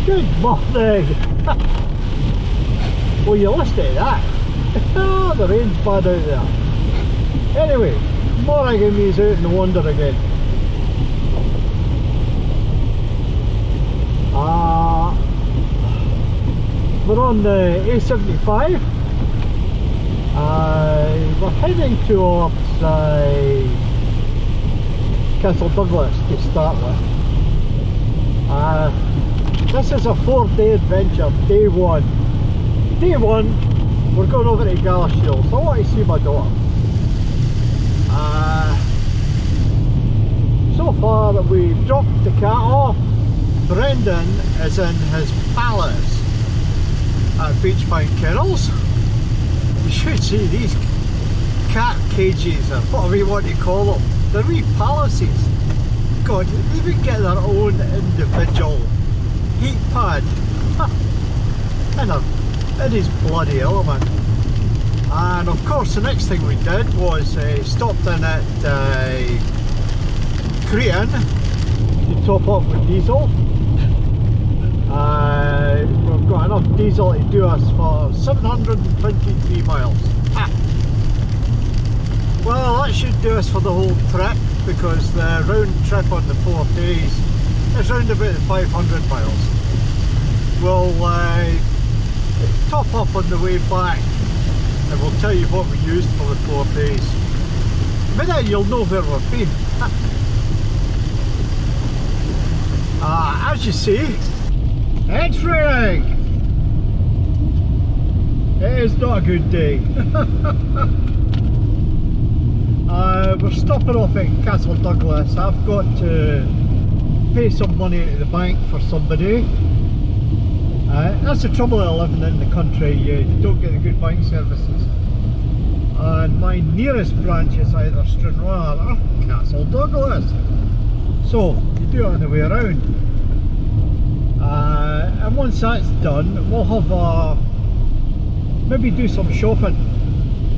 Good morning! Well, you listened to that. Oh, the rain's bad out there. Anyway, Morrigan me's out in the wander again. We're on the A75. We're heading towards Castle Douglas to start with. This is a 4-day adventure, day one. Day one, we're going over to Galashiels. I want to see my daughter. So far we've dropped the cat off. Brendan is in his palace at Beachbank Kennels. You should see these cat cages, or whatever you want to call them. They're wee palaces. God, they even get their own individual heat pad. In his bloody element. And of course the next thing we did was stopped in at Crean to top up with diesel. We've got enough diesel to do us for 723 miles. Well, that should do us for the whole trip, because the round trip on the 4 days is round about 500 miles. We'll top up on the way back and we'll tell you what we used for the 4 days. Maybe you'll know where we've been. As you see, it's raining. It is not a good day. We're stopping off at Castle Douglas. I've got to pay some money to the bank for somebody. That's the trouble of living in the country, you don't get the good bank services. And my nearest branch is either Stranraer or Castle Douglas. So you do it on the way around. And once that's done, we'll have maybe do some shopping.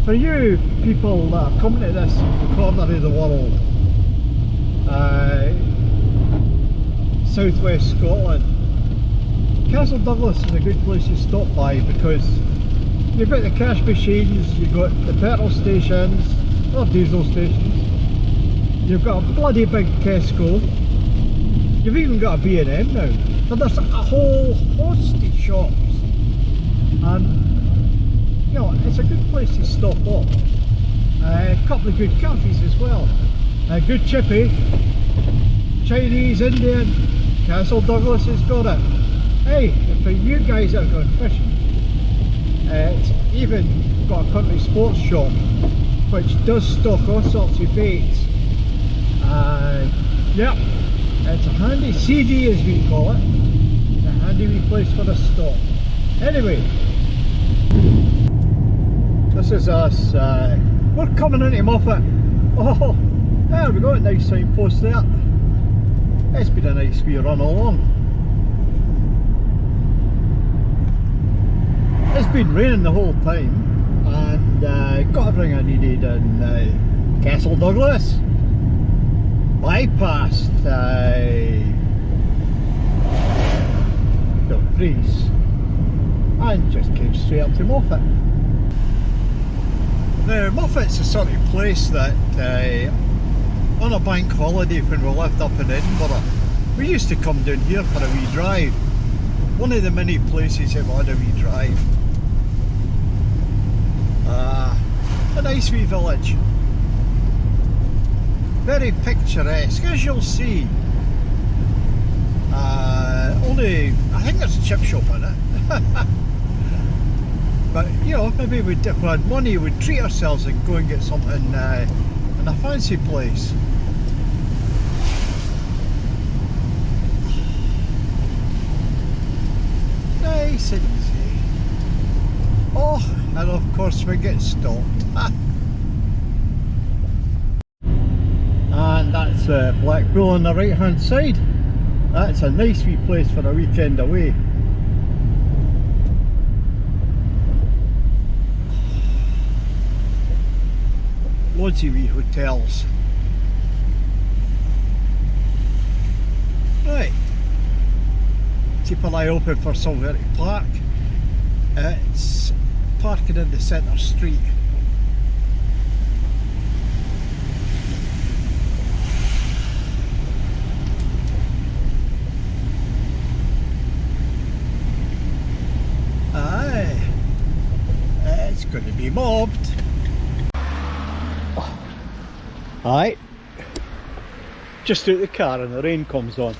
For you people that are coming to this corner of the world, southwest Scotland, Castle Douglas is a good place to stop by, because you've got the cash machines, you've got the petrol stations or diesel stations, you've got a bloody big Tesco, you've even got a B&M now, so there's a whole host of shops, and you know, it's a good place to stop off. A couple of good cafes as well, a good chippy, Chinese, Indian. Castle Douglas has got it. Hey, for you guys that are going fishing, it's even got a country sports shop which does stock all sorts of baits. Yep, it's a handy CD as we call it. It's a handy wee place for a stop. Anyway, this is us. We're coming into Moffat. Oh, there we go, a nice signpost there. It's been a nice wee run along. It's been raining the whole time, and got everything I needed in Castle Douglas. Bypassed Dumfries and just came straight up to Moffat. Now, Moffat's the sort of place that on a bank holiday when we lived up in Edinburgh, we used to come down here for a wee drive. One of the many places that had a wee drive. A nice wee village. Very picturesque, as you'll see. Only, I think there's a chip shop in it. But, you know, maybe if we had money, we'd treat ourselves and go and get something in a fancy place. Nice and easy. Oh, and of course we get stopped. And that's Blackpool on the right hand side. That's a nice wee place for a weekend away. Loads of wee hotels. Right. keep an eye open for somewhere to park. It's parking in the centre street. Aye, it's going to be mobbed. Aye, just out the car and the rain comes on.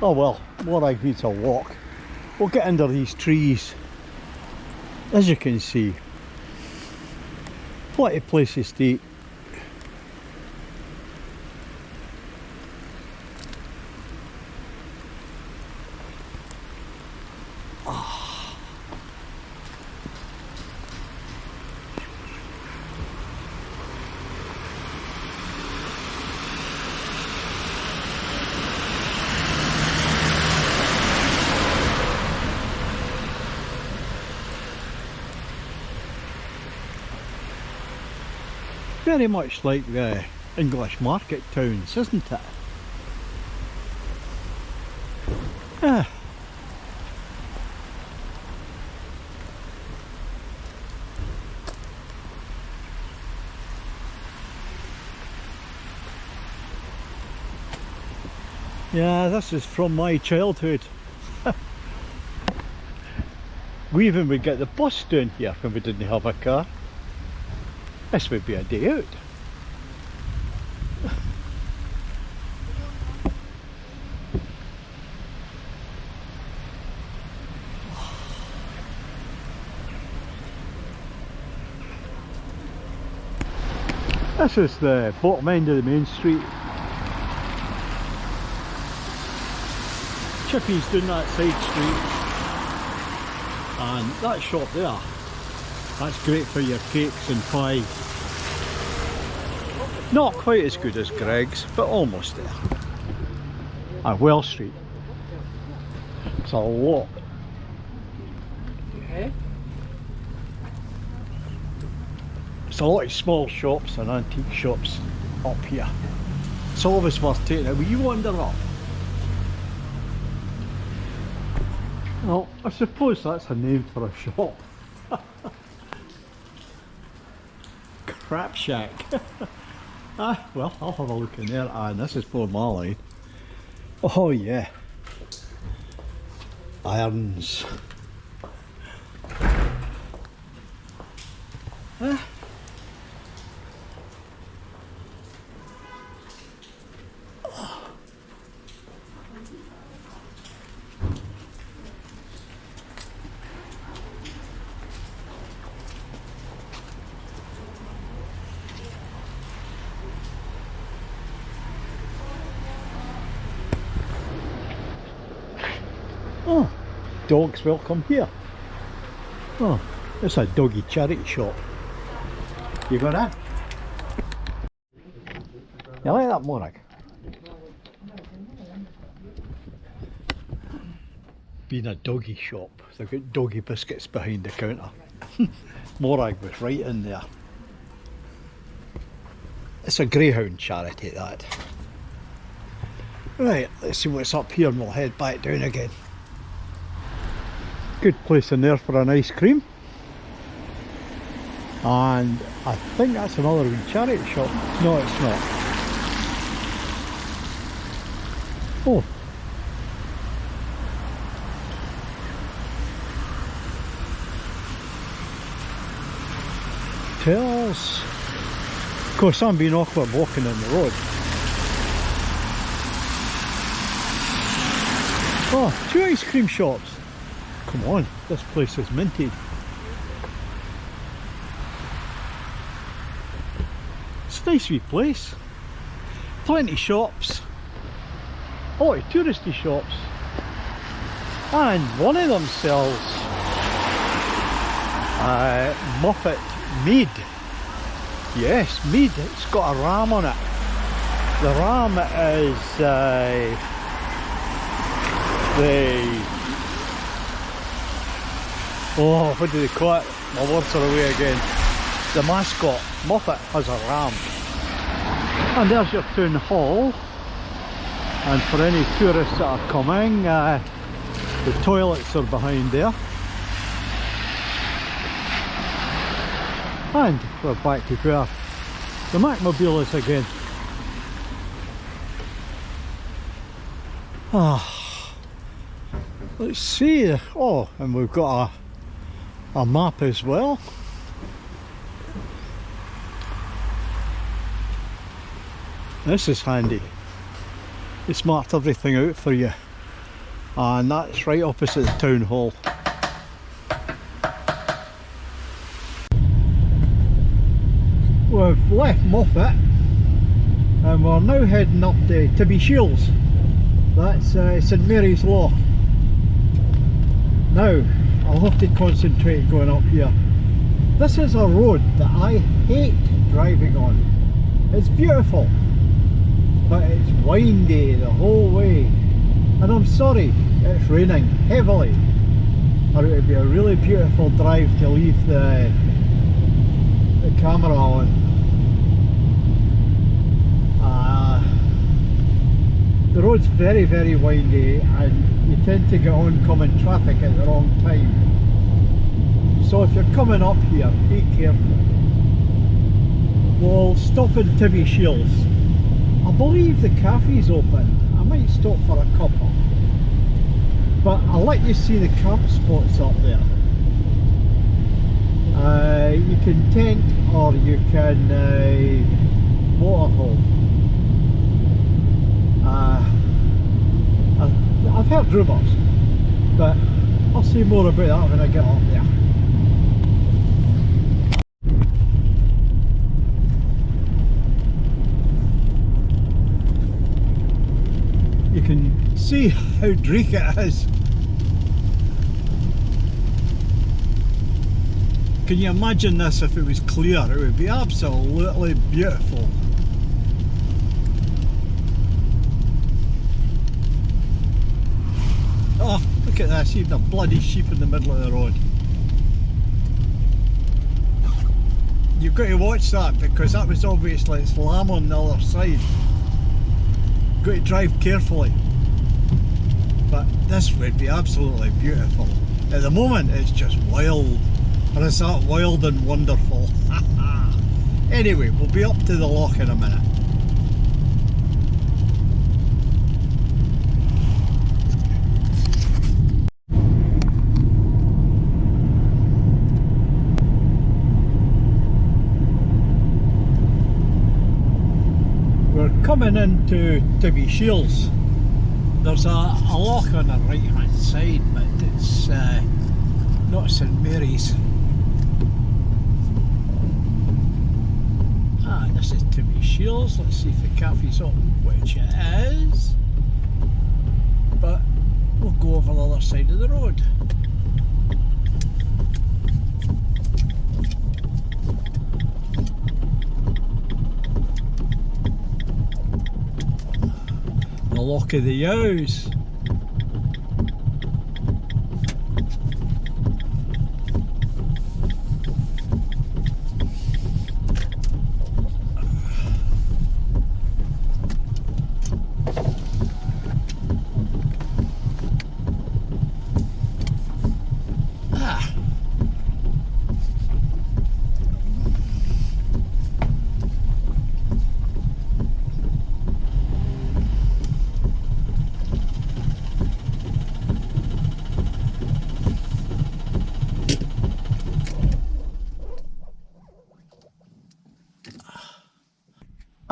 Oh well, Morag needs a walk. We'll get under these trees. As you can see, plenty of places to eat. Very much like the English market towns, isn't it? Ah. Yeah, this is from my childhood. We even would get the bus down here when we didn't have a car. This would be a day out. This is the bottom end of the main street. Chippy's down that side street. And that shop there, that's great for your cakes and pies. Not quite as good as Greg's, but almost there. And Well Street. It's a lot. It's a lot of small shops and antique shops up here. It's always worth taking a wee wander up. Well, I suppose that's a name for a shop. Crap Shack. Ah, well, I'll have a look in there. And this is for my line. Oh yeah. Irons. Ah. Oh, dogs welcome here. Oh, it's a doggy charity shop. You got that? You like that, Morag? Being a doggy shop, they've got doggy biscuits behind the counter. Morag was right in there. It's a greyhound charity, that. Right, let's see what's up here and we'll head back down again. Good place in there for an ice cream. And I think that's another wee charity shop. No, it's not. Oh. Tells. Of course, I'm being awkward walking on the road. Oh, 2 ice cream shops. Come on, this place is minted. It's a nice wee place. Plenty of shops. A lot of touristy shops. And one of them sells Moffat mead. Yes, mead. It's got a ram on it. The ram is oh, what do they call it? My words are away again. The mascot. Moffat has a ram. And there's your town hall. And for any tourists that are coming, the toilets are behind there. And we're back to where the Macmobile is again. Let's see. Oh, and we've got a map as well. This is handy. It's marked everything out for you. And that's right opposite the town hall. We've left Moffat and we're now heading up to Tibbie Shiels. That's St Mary's Loch. Now, I'll have to concentrate going up here. This is a road that I hate driving on. It's beautiful, but it's windy the whole way. And I'm sorry, it's raining heavily. Or it would be a really beautiful drive to leave the camera on. The road's very, very windy and you tend to get oncoming traffic at the wrong time. So if you're coming up here, be careful. We'll stop in Tibbie Shiels. I believe the cafe's open. I might stop for a cuppa. But I'll let you see the camp spots up there. You can tent or you can motorhome. I've heard rumours, but I'll say more about that when I get up there. You can see how dreich it is. Can you imagine this if it was clear? It would be absolutely beautiful. Oh, look at this, even a bloody sheep in the middle of the road. You've got to watch that because that was obviously its lamb on the other side. You've got to drive carefully. But this would be absolutely beautiful. At the moment it's just wild. Or is that wild and wonderful? Anyway, we'll be up to the loch in a minute. We're coming into Tibbie Shiels. There's a loch on the right hand side, but it's not St Mary's. This is Tibbie Shiels. Let's see if the cafe's open, which it is. But we'll go over the other side of the road. The Loch of the Owls.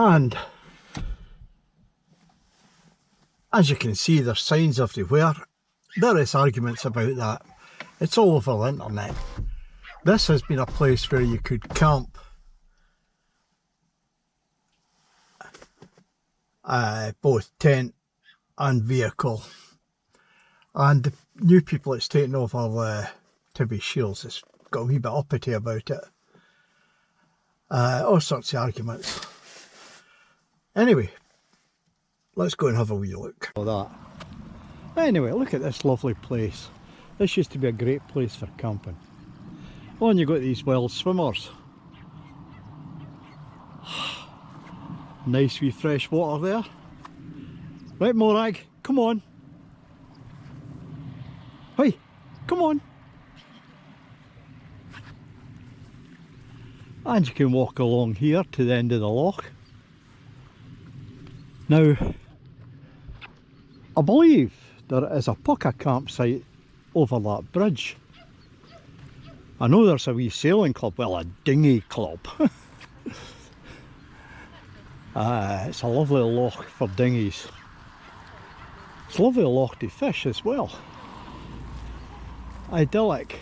And as you can see, there's signs everywhere. There is arguments about that. It's all over the internet. This has been a place where you could camp both tent and vehicle. And the new people that's taken over Tibbie Shiels has got a wee bit uppity about it. All sorts of arguments. Anyway, let's go and have a wee look. Anyway, look at this lovely place. This used to be a great place for camping. Oh, and you've got these wild swimmers. Nice wee fresh water there. Right, Morag, come on. Hey, come on. And you can walk along here to the end of the loch. Now, I believe there is a pucka campsite over that bridge. I know there's a wee sailing club, well, a dinghy club. It's a lovely loch for dinghies. It's a lovely loch to fish as well. Idyllic.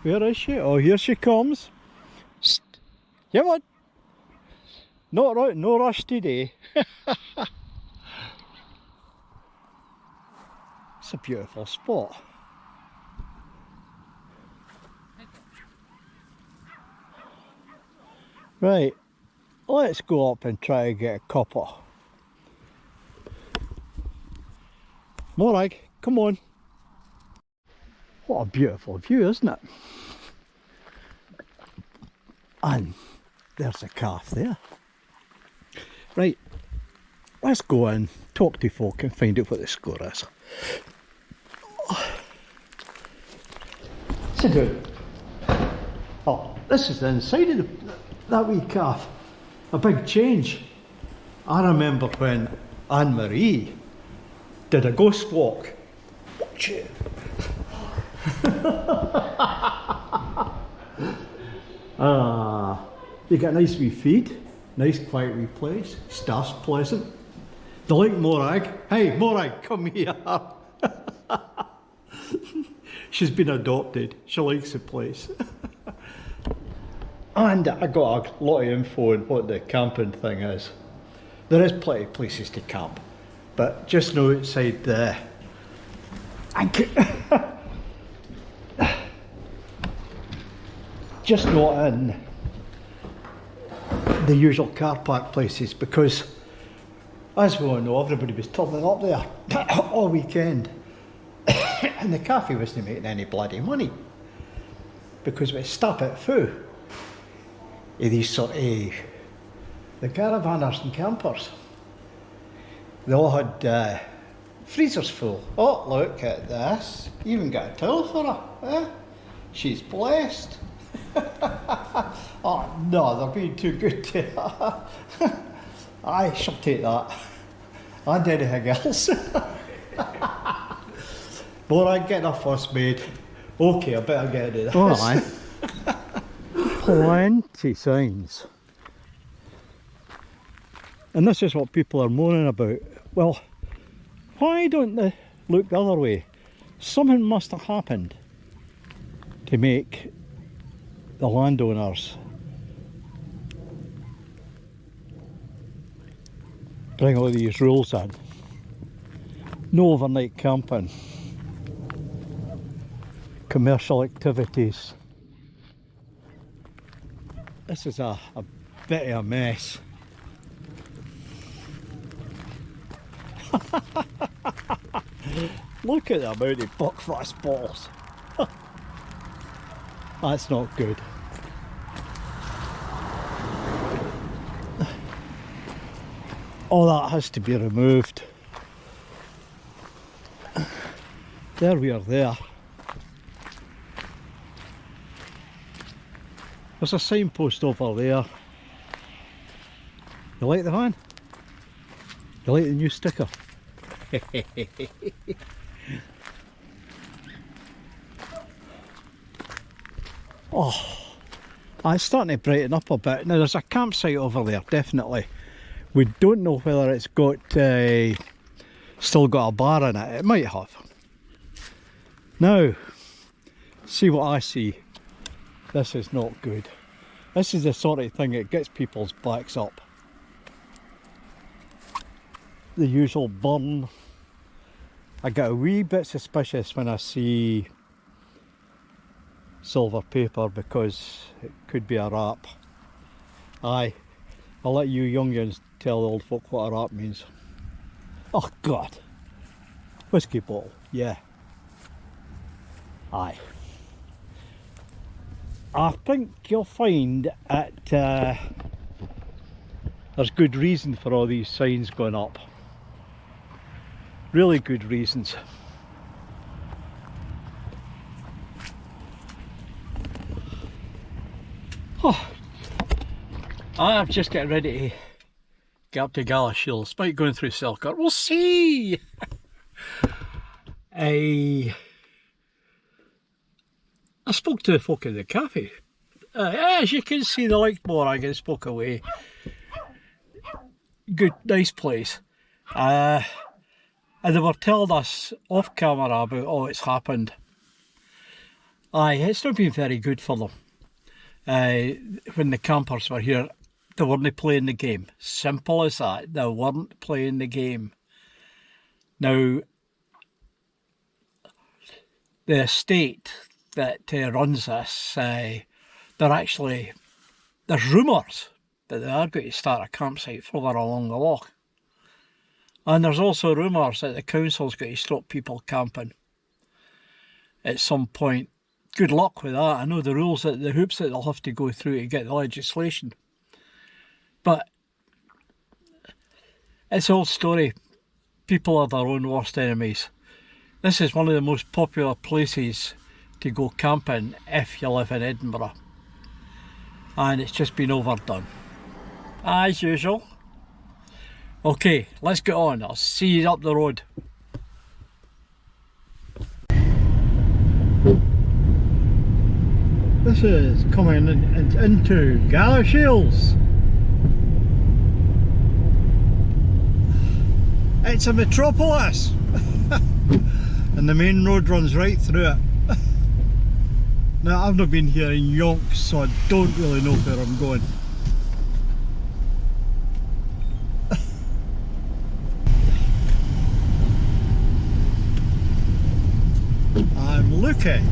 Where is she? Oh, here she comes. Psst. Come on. No rush today. It's a beautiful spot. Right, let's go up and try to get a copper. Morag, come on. What a beautiful view, isn't it? And there's a calf there. Right, let's go and talk to folk and find out what the score is. Sit down. Oh, this is the inside of that wee calf. A big change. I remember when Anne-Marie did a ghost walk. Watch it. You get a nice wee feed, nice quiet wee place, staff's pleasant. They like Morag. Hey Morag, come here. She's been adopted, she likes the place. And I got a lot of info on what the camping thing is. There is plenty of places to camp, but just know outside the just not in the usual car park places, because as we all know, everybody was turning up there all weekend and the cafe wasn't making any bloody money because we stop it full of these sort of the caravanners and campers. They all had freezers full. Oh, look at this, even got a towel for her, eh? She's blessed. Oh no, they're being too good to her. I shall take that and anything else. But I get her first made. Okay, I better get into this. Oh, aye. Plenty signs. And this is what people are moaning about. Well, why don't they look the other way? Something must have happened to make the landowners bring all these rules in. No overnight camping, commercial activities. This is a bit of a mess. Look at the amount of buckfast balls. That's not good. All that has to be removed. There we are there. There's a signpost over there. You like the van? You like the new sticker? Oh, it's starting to brighten up a bit. Now there's a campsite over there, definitely. We don't know whether it's got still got a bar in it. It might have. Now, see what I see. This is not good. This is the sort of thing that gets people's backs up. The usual burn. I get a wee bit suspicious when I see silver paper because it could be a wrap. Aye, I'll let you young'uns tell the old folk what a wrap means. Oh God, whiskey bottle, yeah. Aye. I think you'll find at There's good reason for all these signs going up. Really good reasons. Oh, I'm just getting ready to get up to Galashiels. Might going through Selkirk. We'll see. I spoke to the folk in the cafe. As you can see, they liked more. I get spoke away. Good, nice place. And they were telling us off camera about all that's happened. Aye, it's not been very good for them. When the campers were here, they weren't playing the game. Simple as that. They weren't playing the game. Now, the estate that runs this, there's rumours that they are going to start a campsite further along the Loch. And there's also rumours that the council's going to stop people camping at some point. Good luck with that. I know the rules, the hoops that they'll have to go through to get the legislation. But it's an old story. People are their own worst enemies. This is one of the most popular places to go camping if you live in Edinburgh. And it's just been overdone. As usual. Okay, let's get on. I'll see you up the road. This is coming into Galashiels. It's a metropolis. And the main road runs right through it. Now, I've not been here in yonks, so I don't really know where I'm going. I'm looking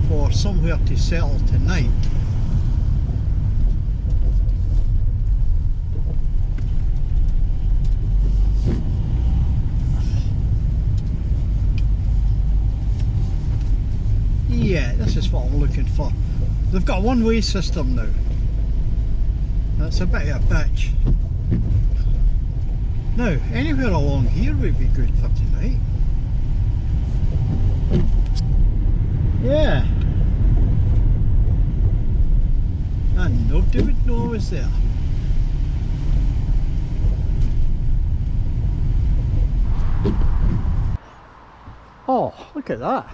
for somewhere to settle tonight. Yeah, this is what I'm looking for. They've got a one-way system now. That's a bit of a bitch. Now, anywhere along here would be good for tonight. Yeah. And nobody would know I was there. Oh, look at that.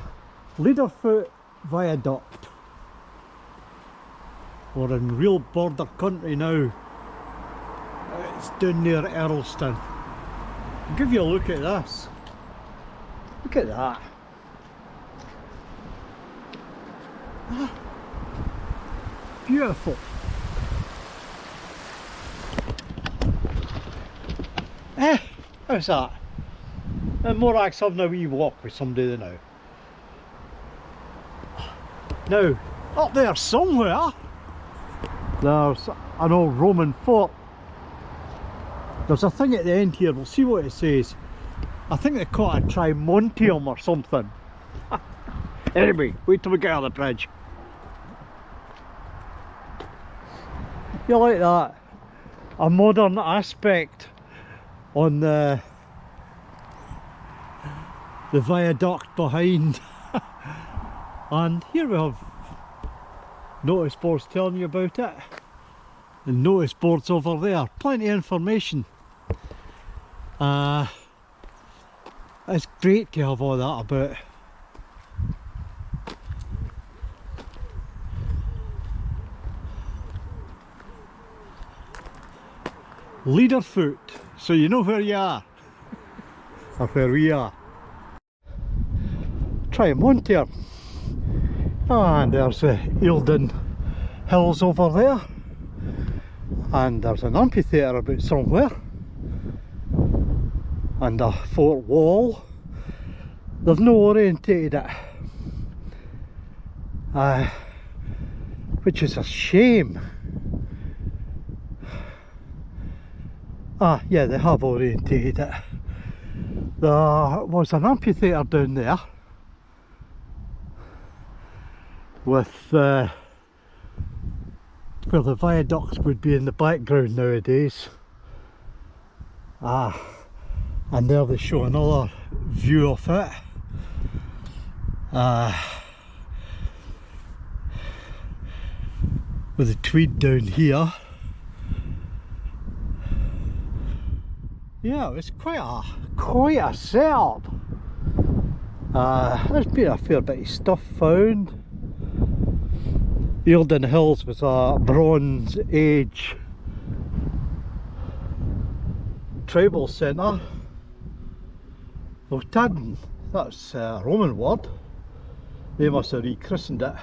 Lindisfarne Viaduct. We're in real border country now. It's down near Earlston. I'll give you a look at this. Look at that. Ah, beautiful. How's that? And more like having a wee walk with somebody now. Now, up there somewhere, there's an old Roman fort. There's a thing at the end here, we'll see what it says. I think they call it a Trimontium or something. Anyway, wait till we get on the bridge. You like that? A modern aspect on the viaduct behind. And here we have notice boards telling you about it, and notice boards over there, plenty of information. It's great to have all that about. Leaderfoot, so you know where you are, or where we are. Trimontium. And there's the Earlston hills over there, and there's an amphitheatre about somewhere, and a fort wall. They've no orientated it, which is a shame. Ah, yeah, they have orientated it. There was an amphitheatre down there with where the viaducts would be in the background nowadays. And there they show another view of it. With the Tweed down here. Yeah, it was quite a setup. There's been a fair bit of stuff found. Earlston Hills was a Bronze Age tribal centre. Loch, that's a Roman word. They must have rechristened it.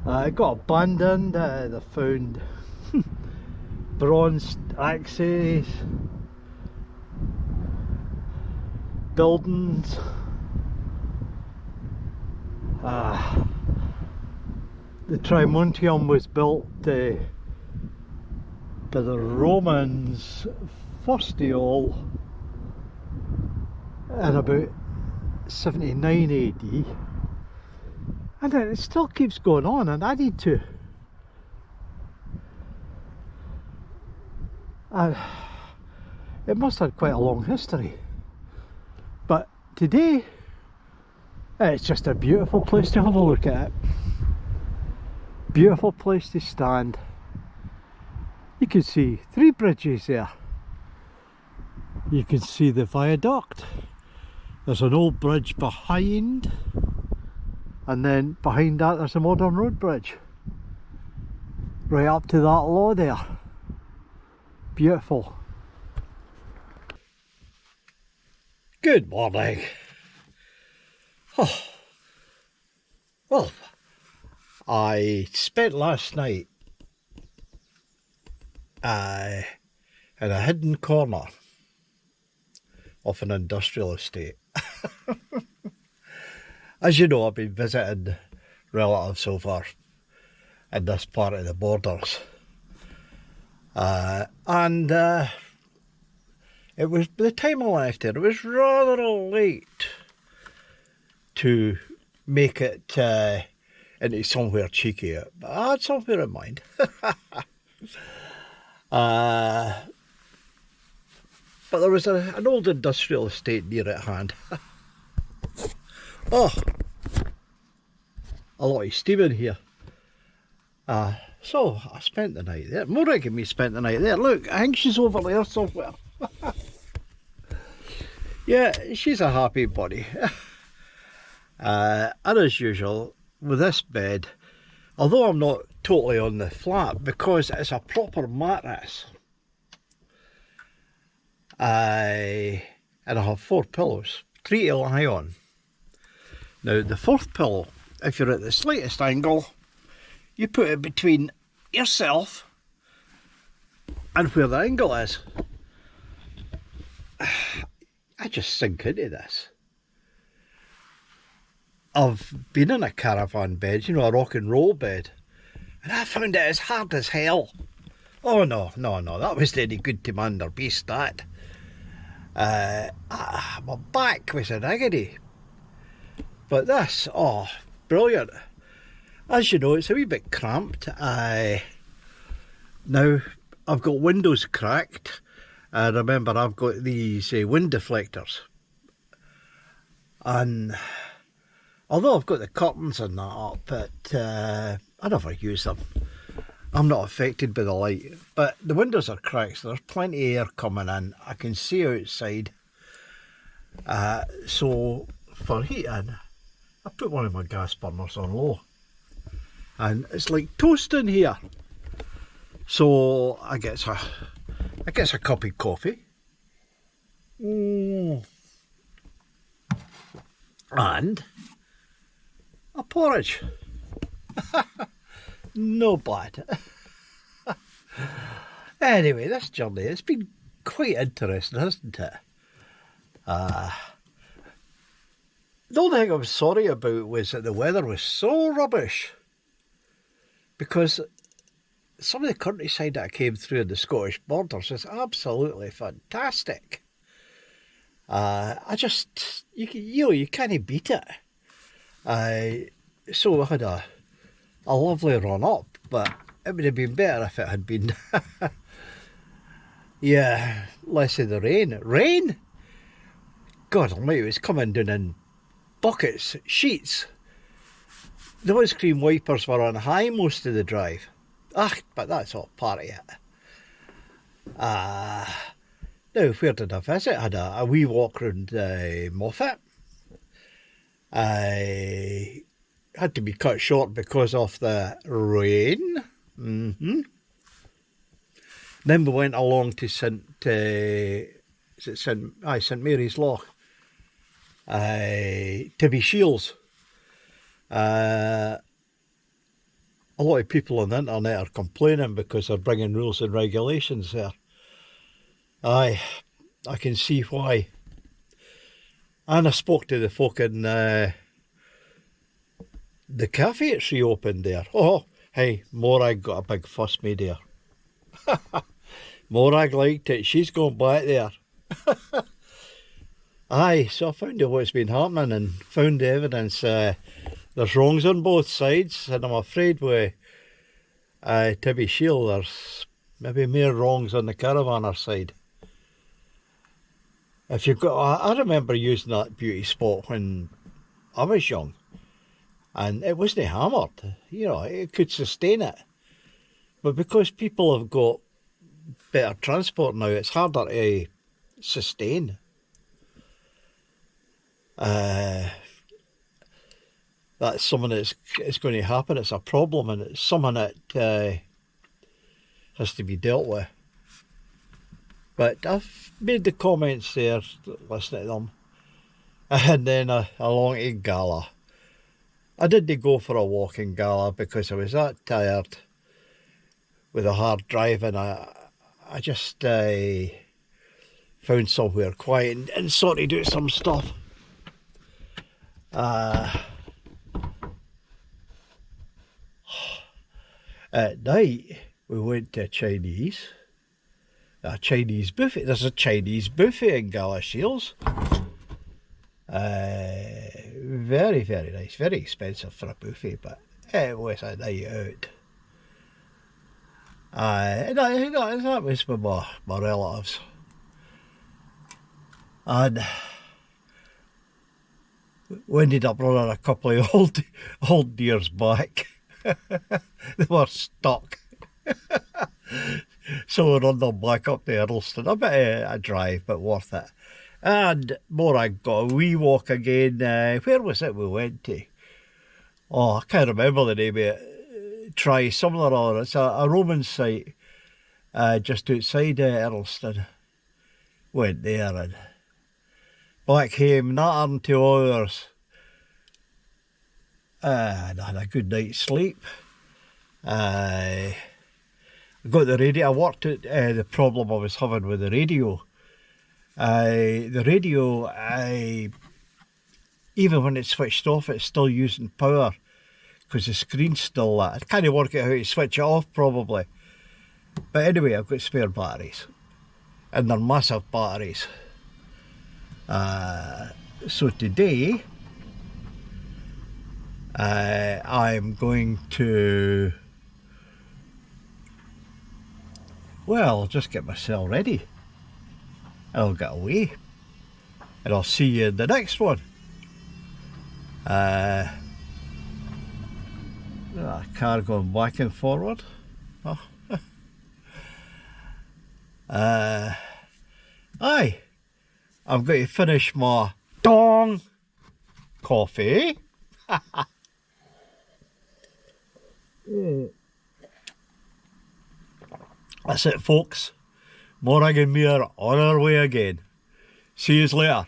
It got abandoned. They found bronze axes, buildings. The Trimontium was built by the Romans first of all in about 79 AD, and it still keeps going on and added to. It must have had quite a long history, but today it's just a beautiful place to have a look at it. Beautiful place to stand. You can see 3 bridges there. You can see the viaduct. There's an old bridge behind, and then behind that there's a modern road bridge right up to that law there. Beautiful. Good morning. Oh. Well, I spent last night in a hidden corner of an industrial estate. As you know, I've been visiting relatives over in this part of the borders. And it was, by the time I left there, it was rather late to make it into somewhere cheeky, but I had somewhere in mind. But there was an old industrial estate near at hand. Oh, a lot of steaming here. So I spent the night there. Maura and me spent the night there. Look, I think she's over there somewhere. Yeah, she's a happy bunny. And as usual, with this bed, although I'm not totally on the flat because it's a proper mattress, and I have 4 pillows, 3 to lie on. Now the 4th pillow, if you're at the slightest angle, you put it between yourself and where the angle is. I just sink into this. I've been in a caravan bed, you know, a rock and roll bed, and I found it as hard as hell. Oh no, that wasn't any good to man or beast, that. My back was in agony. But this, oh, brilliant. As you know, it's a wee bit cramped. Now, I've got windows cracked. Remember, I've got these wind deflectors. And although I've got the curtains and that up, but I never use them. I'm not affected by the light. But the windows are cracked, so there's plenty of air coming in. I can see outside. So for heating, I put one of my gas burners on low. And it's like toasting here. So I get a cup of coffee. And a porridge. No bad. Anyway, this journey, it's been quite interesting, hasn't it? The only thing I was sorry about was that the weather was so rubbish. Because some of the countryside that I came through in the Scottish borders is absolutely fantastic. You can't beat it. So I had a a lovely run up, but it would have been better if it had been, yeah, less of the rain. Rain? God almighty, it was coming down in buckets, sheets. The windscreen wipers were on high most of the drive. But that's all part of it. Now, where did I visit? I had a wee walk round Moffat. I had to be cut short because of the rain. Then we went along to St Mary's Loch. Tibbie Shiels. A lot of people on the internet are complaining because they're bringing rules and regulations there. I can see why. And I spoke to the folk in the cafe it's reopened there. Oh, hey, Morag got a big fuss made there. Morag liked it. She's gone back there. So I found out what's been happening and found the evidence. There's wrongs on both sides, and I'm afraid with Tibbie Shiels there's maybe more wrongs on the caravanner side. If you've got, I remember using that beauty spot when I was young, and it wasn't hammered. You know, it could sustain it, but because people have got better transport now, it's harder to sustain. That's something that's going to happen. It's a problem, and it's something that has to be dealt with. But I've made the comments there, listening to them. And then along to Gala. I didn't go for a walk in Gala because I was that tired with a hard drive, and I just found somewhere quiet and sorted out some stuff. At night, we went to a Chinese buffet. There's a Chinese buffet in Galashiels. Very, very nice. Very expensive for a buffet, but it was a night out. That was with my relatives. And we ended up running a couple of old dears back. They were stuck. So we run them back up to Earlston. A bit of a drive, but worth it. And I got a wee walk again. Where was it we went to? Oh, I can't remember the name of it. Try somewhere or other. It's a Roman site just outside Earlston. Went there and back home, not on 2 hours. And I had a good night's sleep. I got the radio. I worked at the problem I was having with the radio. The radio, even when it's switched off, it's still using power because the screen's still that. I can't work out how to switch it off probably. But anyway, I've got spare batteries, and they're massive batteries. So today, I'm going to, well, just get myself ready. I'll get away, and I'll see you in the next one. A car going back and forward. Oh. Aye, I'm going to finish my dong coffee. That's it, folks. Morag and me are on our way again. See yous later.